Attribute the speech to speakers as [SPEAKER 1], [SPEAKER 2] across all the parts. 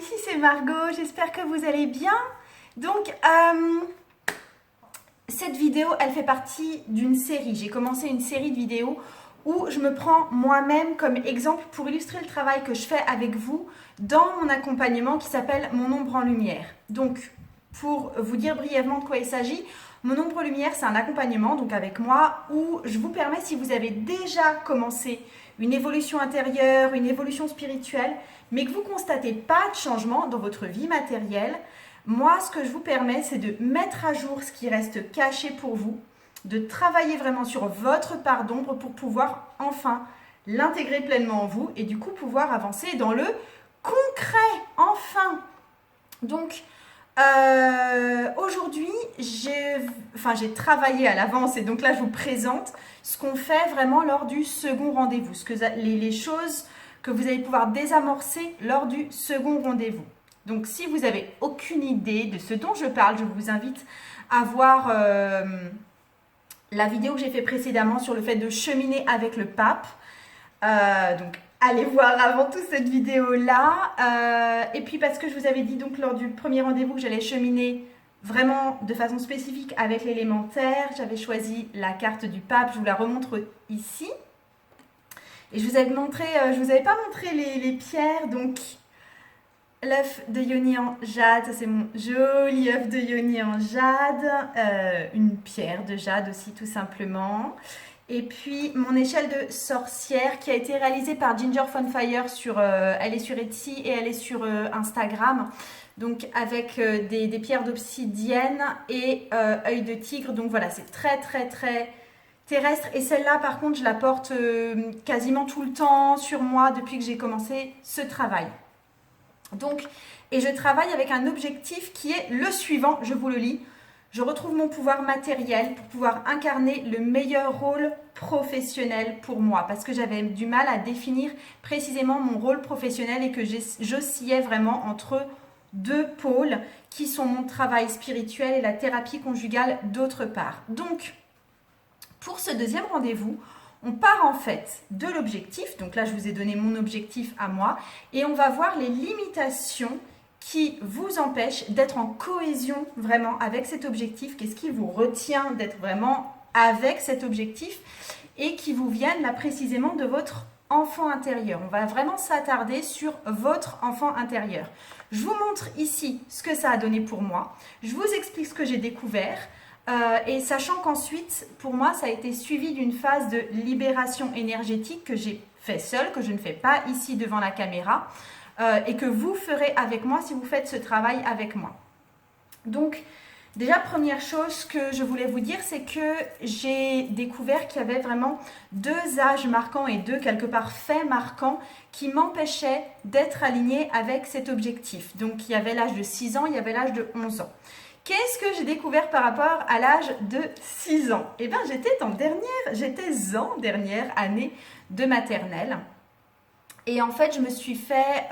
[SPEAKER 1] ici c'est Margot, j'espère que vous allez bien. Donc, cette vidéo, elle fait partie d'une série. J'ai commencé une série de vidéos où je me prends moi-même comme exemple pour illustrer le travail que je fais avec vous dans mon accompagnement qui s'appelle Mon ombre en lumière. Donc, pour vous dire brièvement de quoi il s'agit, Mon ombre en lumière, c'est un accompagnement donc avec moi où je vous permets, si vous avez déjà commencé une évolution intérieure, une évolution spirituelle, mais que vous ne constatez pas de changement dans votre vie matérielle, moi, ce que je vous permets, c'est de mettre à jour ce qui reste caché pour vous, de travailler vraiment sur votre part d'ombre pour pouvoir enfin l'intégrer pleinement en vous et du coup pouvoir avancer dans le concret, enfin. Donc, aujourd'hui, j'ai travaillé à l'avance et donc là, je vous présente ce qu'on fait vraiment lors du second rendez-vous, les choses que vous allez pouvoir désamorcer lors du second rendez-vous. Donc, si vous n'avez aucune idée de ce dont je parle, je vous invite à voir la vidéo que j'ai fait précédemment sur le fait de cheminer avec le pape. Donc, allez voir avant tout cette vidéo-là. Et puis, parce que je vous avais dit donc lors du premier rendez-vous que j'allais cheminer vraiment de façon spécifique avec l'élémentaire, j'avais choisi la carte du pape. Je vous la remontre ici. Et je vous avais pas montré les pierres, donc l'œuf de Yoni en jade, ça c'est mon joli œuf de Yoni en jade, une pierre de jade aussi tout simplement. Et puis mon échelle de sorcière qui a été réalisée par Ginger Funfire, elle est sur Etsy et elle est sur Instagram. Donc avec des pierres d'obsidienne et œil de tigre. Donc voilà, c'est très très très terrestre. Et celle-là par contre je la porte quasiment tout le temps sur moi depuis que j'ai commencé ce travail. Donc, et je travaille avec un objectif qui est le suivant, je vous le lis. Je retrouve mon pouvoir matériel pour pouvoir incarner le meilleur rôle professionnel pour moi. Parce que j'avais du mal à définir précisément mon rôle professionnel et que j'oscillais vraiment entre deux pôles qui sont mon travail spirituel et la thérapie conjugale d'autre part. Donc, pour ce deuxième rendez-vous, on part en fait de l'objectif, donc là je vous ai donné mon objectif à moi, et on va voir les limitations qui vous empêchent d'être en cohésion vraiment avec cet objectif, qu'est-ce qui vous retient d'être vraiment avec cet objectif et qui vous viennent là précisément de votre enfant intérieur. On va vraiment s'attarder sur votre enfant intérieur. Je vous montre ici ce que ça a donné pour moi, je vous explique ce que j'ai découvert. Et sachant qu'ensuite, pour moi, ça a été suivi d'une phase de libération énergétique que j'ai fait seule, que je ne fais pas ici devant la caméra, et que vous ferez avec moi si vous faites ce travail avec moi. Donc, déjà, première chose que je voulais vous dire, c'est que j'ai découvert qu'il y avait vraiment deux âges marquants et deux, quelque part, faits marquants qui m'empêchaient d'être alignée avec cet objectif. Donc, il y avait l'âge de 6 ans, il y avait l'âge de 11 ans. Qu'est-ce que j'ai découvert par rapport à l'âge de 6 ans? Eh bien, j'étais en dernière année de maternelle. Et en fait, je me suis fait...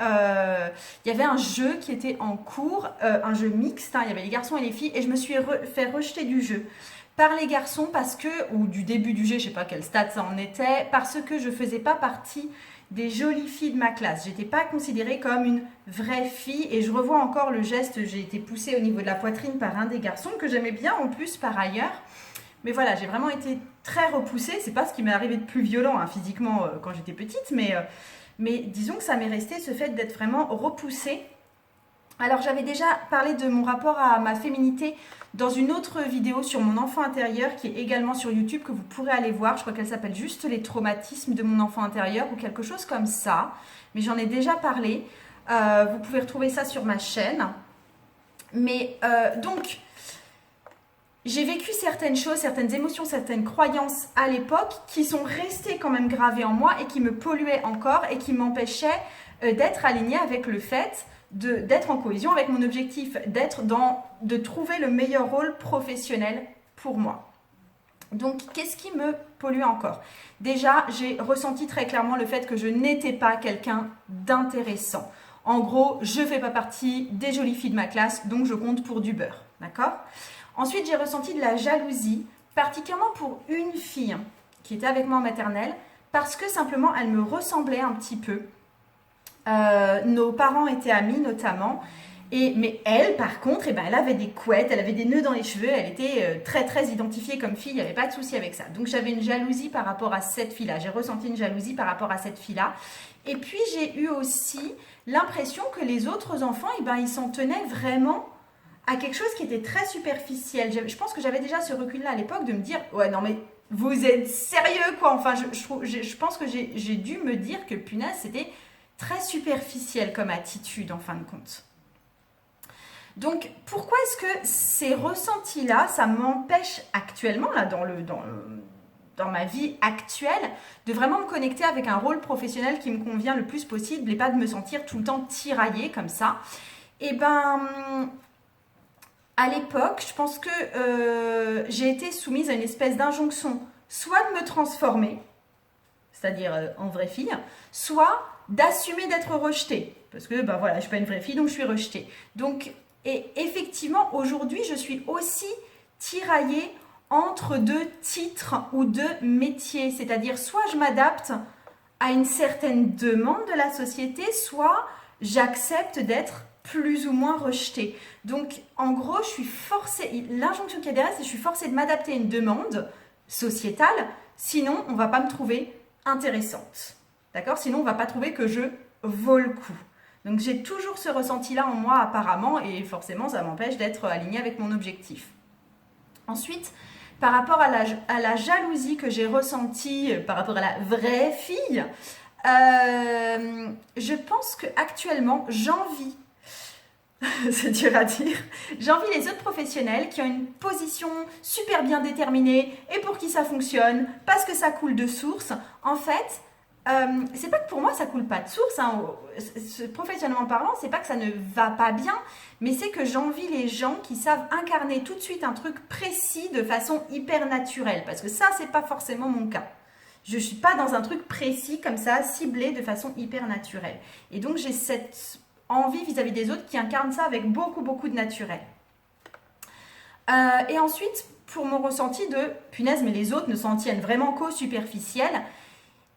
[SPEAKER 1] il y avait un jeu qui était en cours, un jeu mixte, hein, il y avait les garçons et les filles, et je me suis fait rejeter du jeu par les garçons parce que, ou du début du jeu, je ne sais pas quel stade ça en était, parce que je ne faisais pas partie des jolies filles de ma classe. Je n'étais pas considérée comme une vraie fille et je revois encore le geste, j'ai été poussée au niveau de la poitrine par un des garçons que j'aimais bien en plus par ailleurs. Mais voilà, j'ai vraiment été très repoussée. C'est pas ce qui m'est arrivé de plus violent hein, physiquement quand j'étais petite, mais disons que ça m'est resté ce fait d'être vraiment repoussée. Alors j'avais déjà parlé de mon rapport à ma féminité dans une autre vidéo sur mon enfant intérieur qui est également sur YouTube que vous pourrez aller voir. Je crois qu'elle s'appelle juste les traumatismes de mon enfant intérieur ou quelque chose comme ça. Mais j'en ai déjà parlé. Vous pouvez retrouver ça sur ma chaîne. Mais donc, j'ai vécu certaines choses, certaines émotions, certaines croyances à l'époque qui sont restées quand même gravées en moi et qui me polluaient encore et qui m'empêchaient d'être alignée avec le fait d'être en cohésion avec mon objectif, de trouver le meilleur rôle professionnel pour moi. Donc, qu'est-ce qui me pollue encore? Déjà, j'ai ressenti très clairement le fait que je n'étais pas quelqu'un d'intéressant. En gros, je ne fais pas partie des jolies filles de ma classe, donc je compte pour du beurre. D'accord? Ensuite, j'ai ressenti de la jalousie, particulièrement pour une fille qui était avec moi en maternelle, parce que simplement, elle me ressemblait un petit peu. Nos parents étaient amis notamment. Mais elle, par contre, elle avait des couettes, elle avait des nœuds dans les cheveux, elle était très très identifiée comme fille, il n'y avait pas de souci avec ça. Donc j'avais une jalousie par rapport à cette fille-là, j'ai ressenti une jalousie par rapport à cette fille-là. Et puis j'ai eu aussi l'impression que les autres enfants, ils s'en tenaient vraiment à quelque chose qui était très superficiel. Je pense que j'avais déjà ce recul-là à l'époque de me dire, ouais non mais vous êtes sérieux quoi. Enfin je pense que j'ai dû me dire que punaise c'était très superficiel comme attitude en fin de compte. Donc, pourquoi est-ce que ces ressentis-là, ça m'empêche actuellement, là, dans ma vie actuelle, de vraiment me connecter avec un rôle professionnel qui me convient le plus possible et pas de me sentir tout le temps tiraillée comme ça? Eh ben, à l'époque, je pense que j'ai été soumise à une espèce d'injonction, soit de me transformer, c'est-à-dire en vraie fille, soit d'assumer d'être rejetée. Parce que, ben voilà, je ne suis pas une vraie fille, donc je suis rejetée. Donc, et effectivement, aujourd'hui, je suis aussi tiraillée entre deux titres ou deux métiers. C'est-à-dire, soit je m'adapte à une certaine demande de la société, soit j'accepte d'être plus ou moins rejetée. Donc, en gros, je suis forcée, l'injonction qu'il y a derrière, c'est que je suis forcée de m'adapter à une demande sociétale, sinon on ne va pas me trouver intéressante. D'accord? Sinon, on ne va pas trouver que je vaux le coup. Donc j'ai toujours ce ressenti-là en moi apparemment et forcément ça m'empêche d'être alignée avec mon objectif. Ensuite, par rapport à la jalousie que j'ai ressentie par rapport à la vraie fille, je pense qu'actuellement j'envie, c'est dur à dire, j'envie les autres professionnels qui ont une position super bien déterminée et pour qui ça fonctionne, parce que ça coule de source. En fait, c'est pas que pour moi ça coule pas de source, hein. Professionnellement parlant, c'est pas que ça ne va pas bien, mais c'est que j'envie les gens qui savent incarner tout de suite un truc précis de façon hyper naturelle, parce que ça c'est pas forcément mon cas. Je suis pas dans un truc précis comme ça, ciblé de façon hyper naturelle. Et donc j'ai cette envie vis-à-vis des autres qui incarnent ça avec beaucoup de naturel. Et ensuite, pour mon ressenti de punaise, mais les autres ne s'en tiennent vraiment qu'au superficiel.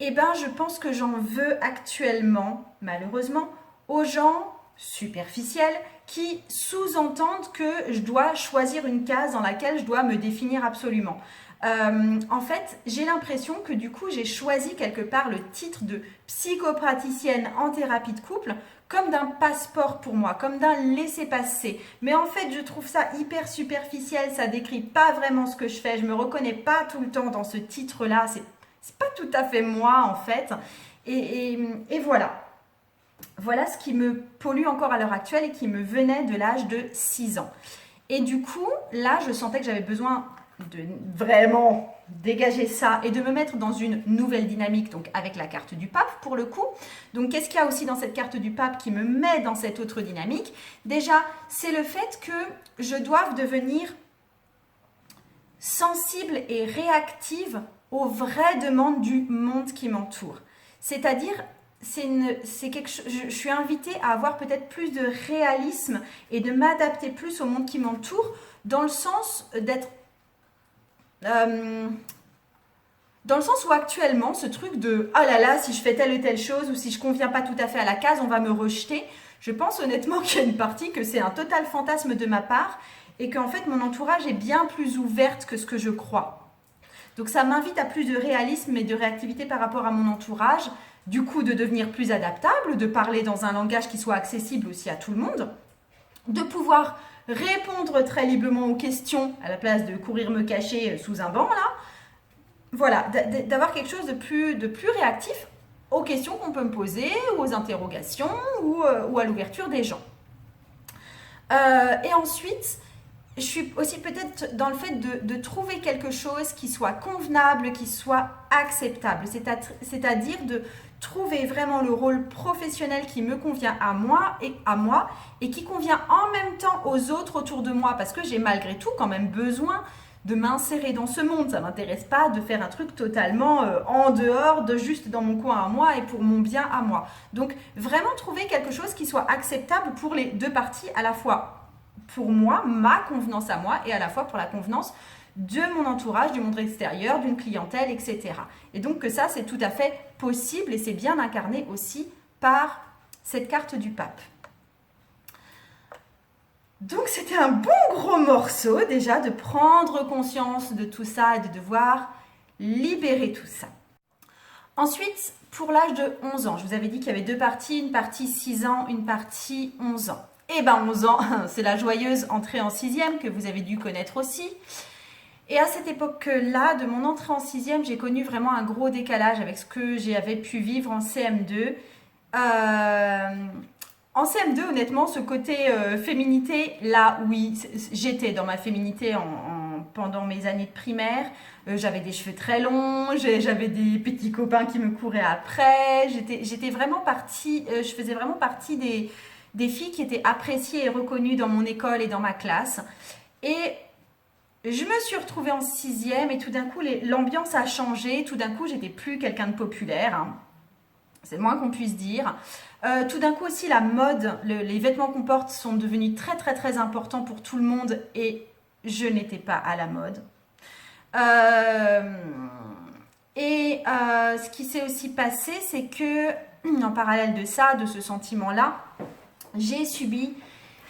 [SPEAKER 1] Eh bien, je pense que j'en veux actuellement, malheureusement, aux gens superficiels qui sous-entendent que je dois choisir une case dans laquelle je dois me définir absolument. En fait, j'ai l'impression que du coup, j'ai choisi quelque part le titre de psychopraticienne en thérapie de couple comme d'un passeport pour moi, comme d'un laissez-passer. Mais en fait, je trouve ça hyper superficiel, ça décrit pas vraiment ce que je fais, je me reconnais pas tout le temps dans ce titre-là, c'est pas tout à fait moi en fait. Et voilà. Voilà ce qui me pollue encore à l'heure actuelle et qui me venait de l'âge de 6 ans. Et du coup, là, je sentais que j'avais besoin de vraiment dégager ça et de me mettre dans une nouvelle dynamique, donc avec la carte du pape pour le coup. Donc qu'est-ce qu'il y a aussi dans cette carte du pape qui me met dans cette autre dynamique? Déjà, c'est le fait que je doive devenir sensible et réactive aux vraies demandes du monde qui m'entoure. C'est-à-dire, je suis invitée à avoir peut-être plus de réalisme et de m'adapter plus au monde qui m'entoure, dans le sens d'être dans le sens où actuellement, ce truc de « Ah là là, si je fais telle ou telle chose ou si je ne conviens pas tout à fait à la case, on va me rejeter », je pense honnêtement qu'il y a une partie que c'est un total fantasme de ma part et qu'en fait, mon entourage est bien plus ouverte que ce que je crois. Donc ça m'invite à plus de réalisme et de réactivité par rapport à mon entourage, du coup de devenir plus adaptable, de parler dans un langage qui soit accessible aussi à tout le monde, de pouvoir répondre très librement aux questions à la place de courir me cacher sous un banc là. Voilà, d'avoir quelque chose de plus réactif aux questions qu'on peut me poser, ou aux interrogations, ou à l'ouverture des gens. Et ensuite, je suis aussi peut-être dans le fait de trouver quelque chose qui soit convenable, qui soit acceptable. C'est-à-dire de trouver vraiment le rôle professionnel qui me convient à moi et qui convient en même temps aux autres autour de moi. Parce que j'ai malgré tout quand même besoin de m'insérer dans ce monde. Ça ne m'intéresse pas de faire un truc totalement en dehors, de juste dans mon coin à moi et pour mon bien à moi. Donc vraiment trouver quelque chose qui soit acceptable pour les deux parties, à la fois pour moi, ma convenance à moi, et à la fois pour la convenance de mon entourage, du monde extérieur, d'une clientèle, etc. Et donc que ça, c'est tout à fait possible et c'est bien incarné aussi par cette carte du pape. Donc c'était un bon gros morceau déjà de prendre conscience de tout ça et de devoir libérer tout ça. Ensuite, pour l'âge de 11 ans, je vous avais dit qu'il y avait deux parties, une partie 6 ans, une partie 11 ans. Et ben 11 ans, c'est la joyeuse entrée en 6e que vous avez dû connaître aussi. Et à cette époque-là, de mon entrée en 6e, j'ai connu vraiment un gros décalage avec ce que j'avais pu vivre en CM2. En CM2, honnêtement, ce côté féminité, là, oui, j'étais dans ma féminité pendant mes années de primaire. J'avais des cheveux très longs, j'avais des petits copains qui me couraient après. J'étais vraiment partie, je faisais vraiment partie des filles qui étaient appréciées et reconnues dans mon école et dans ma classe. Et je me suis retrouvée en 6e et tout d'un coup, l'ambiance a changé. Tout d'un coup, j'étais plus quelqu'un de populaire, hein. C'est le moins qu'on puisse dire. Tout d'un coup aussi, la mode, les vêtements qu'on porte sont devenus très très très importants pour tout le monde et je n'étais pas à la mode. Ce qui s'est aussi passé, c'est que en parallèle de ça, de ce sentiment-là, j'ai subi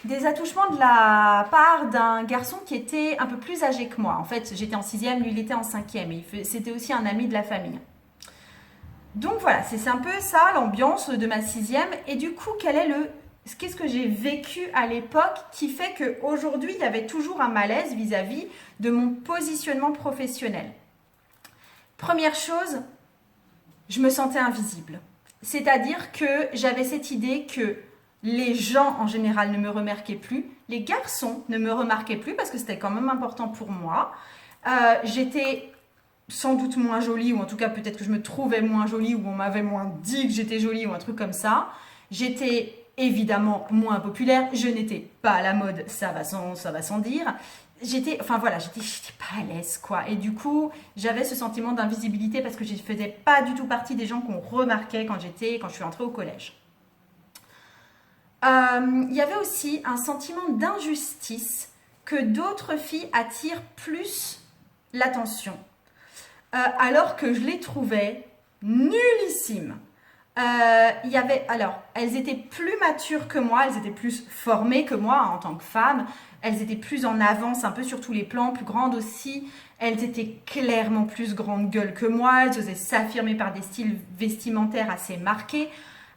[SPEAKER 1] des attouchements de la part d'un garçon qui était un peu plus âgé que moi. En fait, j'étais en 6e, lui il était en 5e et c'était aussi un ami de la famille. Donc voilà, c'est un peu ça l'ambiance de ma 6e. Et du coup, qu'est-ce que j'ai vécu à l'époque qui fait qu'aujourd'hui, il y avait toujours un malaise vis-à-vis de mon positionnement professionnel. Première chose, je me sentais invisible. C'est-à-dire que j'avais cette idée que les gens en général ne me remarquaient plus, les garçons ne me remarquaient plus parce que c'était quand même important pour moi. J'étais sans doute moins jolie, ou en tout cas peut-être que je me trouvais moins jolie, ou on m'avait moins dit que j'étais jolie, ou un truc comme ça. J'étais évidemment moins populaire, je n'étais pas à la mode, ça va sans dire. J'étais pas à l'aise, quoi. Et du coup, j'avais ce sentiment d'invisibilité parce que je ne faisais pas du tout partie des gens qu'on remarquait quand je suis entrée au collège. Il y avait aussi un sentiment d'injustice que d'autres filles attirent plus l'attention. Alors que je les trouvais nullissimes. Elles étaient plus matures que moi, elles étaient plus formées que moi en tant que femme, elles étaient plus en avance un peu sur tous les plans, plus grandes aussi, elles étaient clairement plus grande gueule que moi, elles osaient s'affirmer par des styles vestimentaires assez marqués,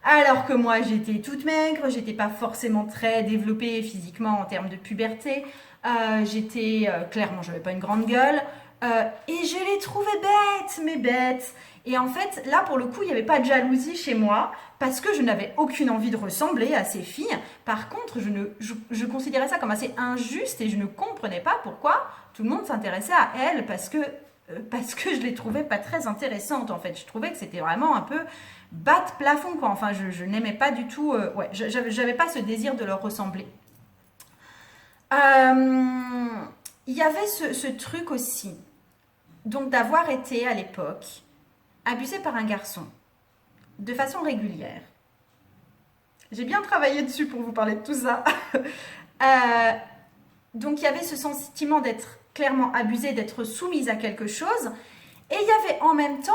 [SPEAKER 1] alors que moi j'étais toute maigre, j'étais pas forcément très développée physiquement en termes de puberté, clairement j'avais pas une grande gueule. Et je les trouvais bêtes. Et en fait, là, pour le coup, il n'y avait pas de jalousie chez moi parce que je n'avais aucune envie de ressembler à ces filles. Par contre, je considérais ça comme assez injuste et je ne comprenais pas pourquoi tout le monde s'intéressait à elles parce que je les trouvais pas très intéressantes, en fait. Je trouvais que c'était vraiment un peu bas de plafond, quoi. Enfin, je n'aimais pas du tout... j'avais pas ce désir de leur ressembler. Il y avait ce truc aussi, donc d'avoir été à l'époque abusée par un garçon de façon régulière. J'ai bien travaillé dessus pour vous parler de tout ça. Donc il y avait ce sentiment d'être clairement abusée, d'être soumise à quelque chose. Et il y avait en même temps,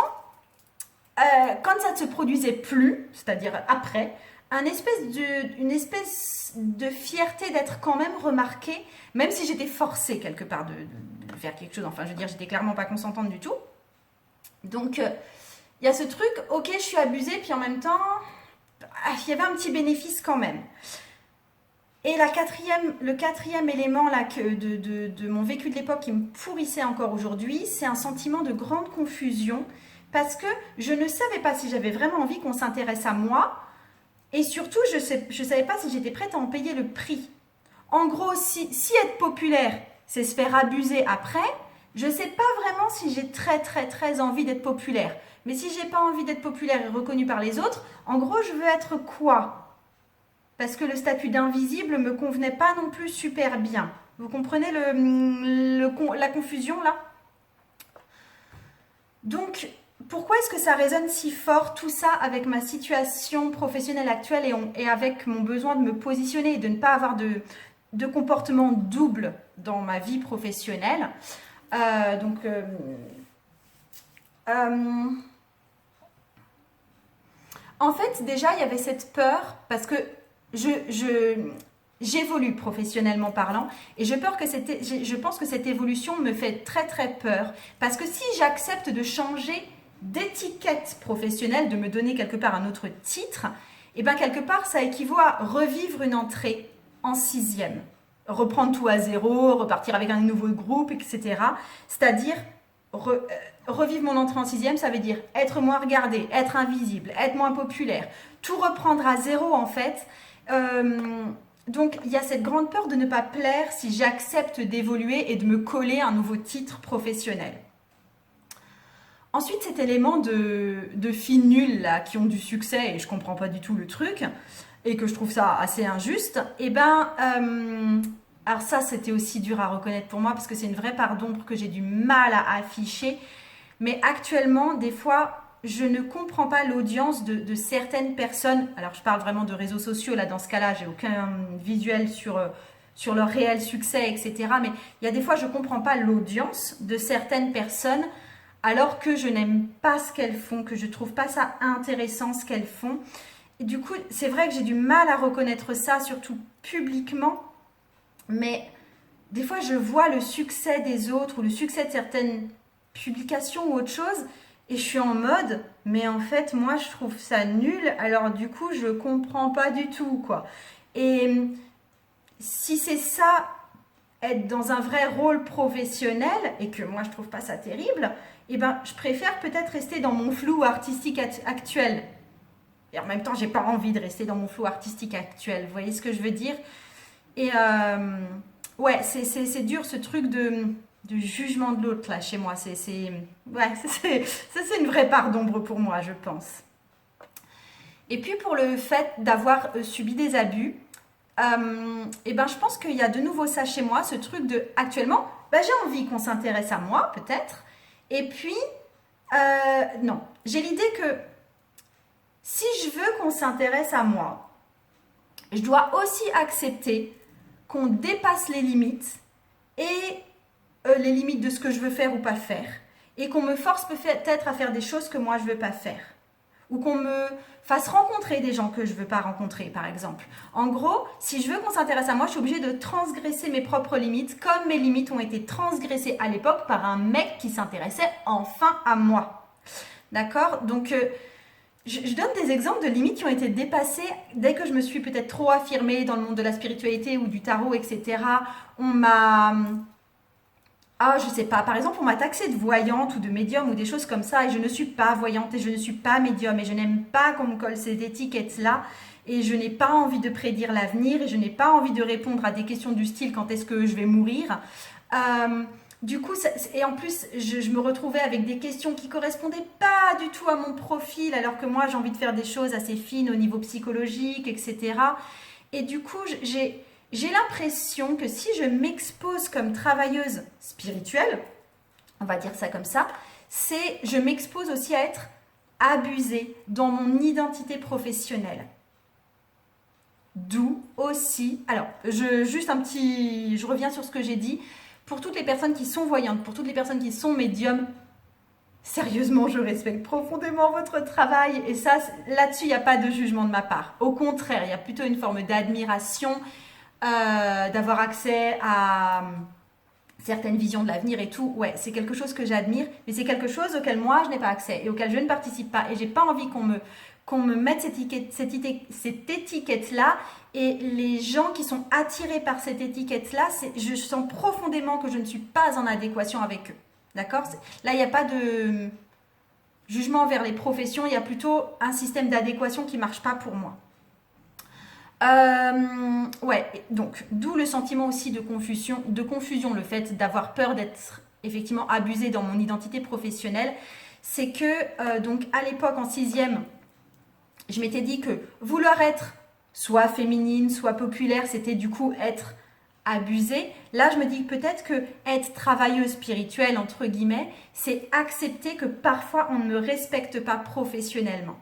[SPEAKER 1] quand ça ne se produisait plus, c'est-à-dire après, une espèce de fierté d'être quand même remarquée, même si j'étais forcée quelque part de faire quelque chose. Enfin, je veux dire, j'étais clairement pas consentante du tout. Donc, il y a ce truc, ok, je suis abusée, puis en même temps, il y avait un petit bénéfice quand même. Et le quatrième élément là, de mon vécu de l'époque qui me pourrissait encore aujourd'hui, c'est un sentiment de grande confusion, parce que je ne savais pas si j'avais vraiment envie qu'on s'intéresse à moi, et surtout, je ne savais pas si j'étais prête à en payer le prix. En gros, si être populaire, c'est se faire abuser après, je ne sais pas vraiment si j'ai très très très envie d'être populaire. Mais si j'ai pas envie d'être populaire et reconnue par les autres, en gros, je veux être quoi? Parce que le statut d'invisible me convenait pas non plus super bien. Vous comprenez la confusion là? Donc, pourquoi est-ce que ça résonne si fort, tout ça, avec ma situation professionnelle actuelle et avec mon besoin de me positionner et de ne pas avoir de comportement double dans ma vie professionnelle? En fait, déjà, il y avait cette peur parce que j'évolue professionnellement parlant et je pense que cette évolution me fait très très peur parce que si j'accepte de changer d'étiquette professionnelle, de me donner quelque part un autre titre, et bien quelque part ça équivaut à revivre une entrée en sixième, reprendre tout à zéro, repartir avec un nouveau groupe, etc. C'est-à-dire revivre mon entrée en sixième, ça veut dire être moins regardé, être invisible, être moins populaire, tout reprendre à zéro en fait. Donc il y a cette grande peur de ne pas plaire si j'accepte d'évoluer et de me coller un nouveau titre professionnel. Ensuite, cet élément de filles nulles là, qui ont du succès, et je comprends pas du tout le truc, et que je trouve ça assez injuste, alors ça c'était aussi dur à reconnaître pour moi parce que c'est une vraie part d'ombre que j'ai du mal à afficher. Mais actuellement, des fois, je ne comprends pas l'audience de certaines personnes. Alors, je parle vraiment de réseaux sociaux. Là, dans ce cas-là, j'ai aucun visuel sur leur réel succès, etc. Mais il y a des fois, je ne comprends pas l'audience de certaines personnes alors que je n'aime pas ce qu'elles font, que je ne trouve pas ça intéressant ce qu'elles font. Et du coup, c'est vrai que j'ai du mal à reconnaître ça, surtout publiquement. Mais des fois, je vois le succès des autres ou le succès de certaines publication ou autre chose et je suis en mode mais en fait moi je trouve ça nul, alors du coup je comprends pas du tout quoi. Et si c'est ça, être dans un vrai rôle professionnel et que moi je trouve pas ça terrible, et ben je préfère peut-être rester dans mon flou artistique actuel. Et en même temps j'ai pas envie de rester dans mon flou artistique actuel, vous voyez ce que je veux dire. Et ouais, c'est dur ce truc de jugement de l'autre là chez moi. Ouais, c'est une vraie part d'ombre pour moi, je pense. Et puis pour le fait d'avoir subi des abus, et ben je pense qu'il y a de nouveau ça chez moi, ce truc de actuellement, ben, j'ai envie qu'on s'intéresse à moi peut-être. Et puis, non, j'ai l'idée que si je veux qu'on s'intéresse à moi, je dois aussi accepter qu'on dépasse les limites et les limites de ce que je veux faire ou pas faire, et qu'on me force peut-être à faire des choses que moi je veux pas faire, ou qu'on me fasse rencontrer des gens que je veux pas rencontrer par exemple. En gros, si je veux qu'on s'intéresse à moi, je suis obligée de transgresser mes propres limites comme mes limites ont été transgressées à l'époque par un mec qui s'intéressait enfin à moi. D'accord? Donc je donne des exemples de limites qui ont été dépassées dès que je me suis peut-être trop affirmée dans le monde de la spiritualité ou du tarot, etc. On m'a... Ah, je sais pas, par exemple, on m'a taxée de voyante ou de médium ou des choses comme ça et je ne suis pas voyante et je ne suis pas médium et je n'aime pas qu'on me colle ces étiquettes-là et je n'ai pas envie de prédire l'avenir et je n'ai pas envie de répondre à des questions du style quand est-ce que je vais mourir. Du coup, et en plus, je me retrouvais avec des questions qui correspondaient pas du tout à mon profil alors que moi, j'ai envie de faire des choses assez fines au niveau psychologique, etc. Et du coup, j'ai l'impression que si je m'expose comme travailleuse spirituelle, on va dire ça comme ça, je m'expose aussi à être abusée dans mon identité professionnelle. D'où aussi, alors je reviens sur ce que j'ai dit, pour toutes les personnes qui sont voyantes, pour toutes les personnes qui sont médiums, sérieusement, je respecte profondément votre travail et ça, là-dessus, il n'y a pas de jugement de ma part. Au contraire, il y a plutôt une forme d'admiration, d'avoir accès à certaines visions de l'avenir et tout. Ouais, c'est quelque chose que j'admire, mais c'est quelque chose auquel moi, je n'ai pas accès et auquel je ne participe pas. Et j'ai pas envie qu'on me mette cette étiquette-là. Et les gens qui sont attirés par cette étiquette-là, je sens profondément que je ne suis pas en adéquation avec eux. D'accord? Là, il n'y a pas de jugement envers les professions, il y a plutôt un système d'adéquation qui ne marche pas pour moi. Ouais, donc d'où le sentiment aussi de confusion, le fait d'avoir peur d'être effectivement abusée dans mon identité professionnelle. C'est que donc à l'époque en sixième, je m'étais dit que vouloir être soit féminine, soit populaire, c'était du coup être abusée. Là, je me dis peut-être que être travailleuse spirituelle, entre guillemets, c'est accepter que parfois on ne me respecte pas professionnellement.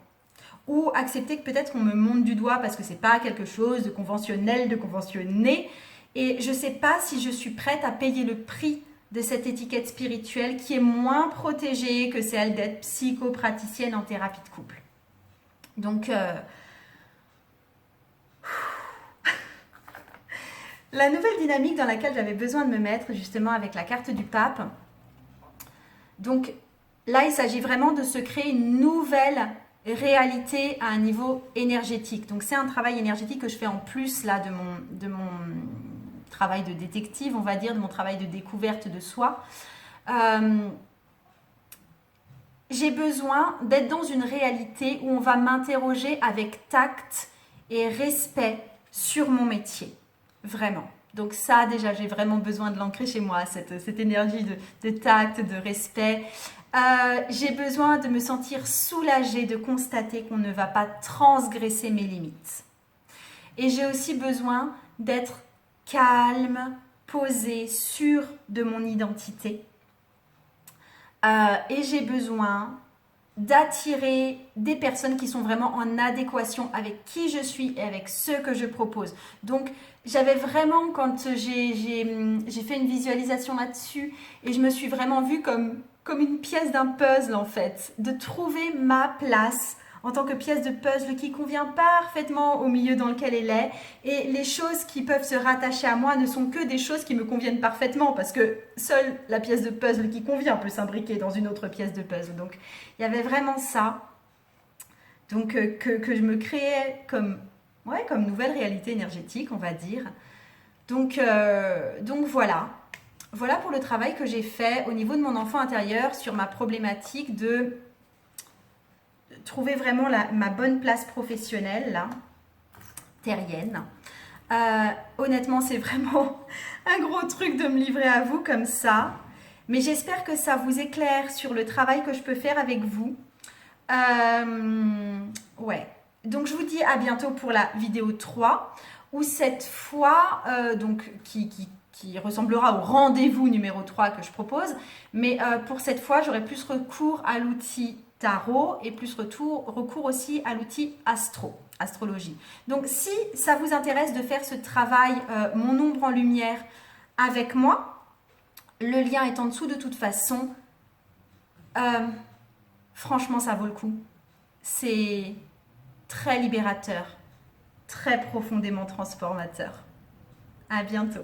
[SPEAKER 1] Ou accepter que peut-être on me monte du doigt parce que c'est pas quelque chose de conventionnel, de conventionné. Et je sais pas si je suis prête à payer le prix de cette étiquette spirituelle qui est moins protégée que celle d'être psychopraticienne en thérapie de couple. Donc, la nouvelle dynamique dans laquelle j'avais besoin de me mettre, justement avec la carte du pape, donc là, il s'agit vraiment de se créer une nouvelle réalité à un niveau énergétique. Donc c'est un travail énergétique que je fais en plus là de mon travail de détective, on va dire, de mon travail de découverte de soi. J'ai besoin d'être dans une réalité où on va m'interroger avec tact et respect sur mon métier. Vraiment. Donc ça, déjà, j'ai vraiment besoin de l'ancrer chez moi, cette énergie de tact, de respect. J'ai besoin de me sentir soulagée, de constater qu'on ne va pas transgresser mes limites. Et j'ai aussi besoin d'être calme, posée, sûre de mon identité. Et j'ai besoin d'attirer des personnes qui sont vraiment en adéquation avec qui je suis et avec ce que je propose. Donc, j'avais vraiment, quand j'ai fait une visualisation là-dessus, et je me suis vraiment vue comme une pièce d'un puzzle en fait, de trouver ma place en tant que pièce de puzzle qui convient parfaitement au milieu dans lequel elle est. Et les choses qui peuvent se rattacher à moi ne sont que des choses qui me conviennent parfaitement parce que seule la pièce de puzzle qui convient peut s'imbriquer dans une autre pièce de puzzle. Donc il y avait vraiment ça. Donc que je me créais comme nouvelle réalité énergétique, on va dire. Donc voilà. Voilà pour le travail que j'ai fait au niveau de mon enfant intérieur sur ma problématique de trouver vraiment ma bonne place professionnelle, là, terrienne. Honnêtement, c'est vraiment un gros truc de me livrer à vous comme ça. Mais j'espère que ça vous éclaire sur le travail que je peux faire avec vous. Ouais. Donc, je vous dis à bientôt pour la vidéo 3, où cette fois, donc, qui ressemblera au rendez-vous numéro 3 que je propose. Mais pour cette fois, j'aurai plus recours à l'outil tarot et plus recours aussi à l'outil astrologie. Donc si ça vous intéresse de faire ce travail mon ombre en lumière avec moi, le lien est en dessous de toute façon. Franchement, ça vaut le coup. C'est très libérateur, très profondément transformateur. À bientôt.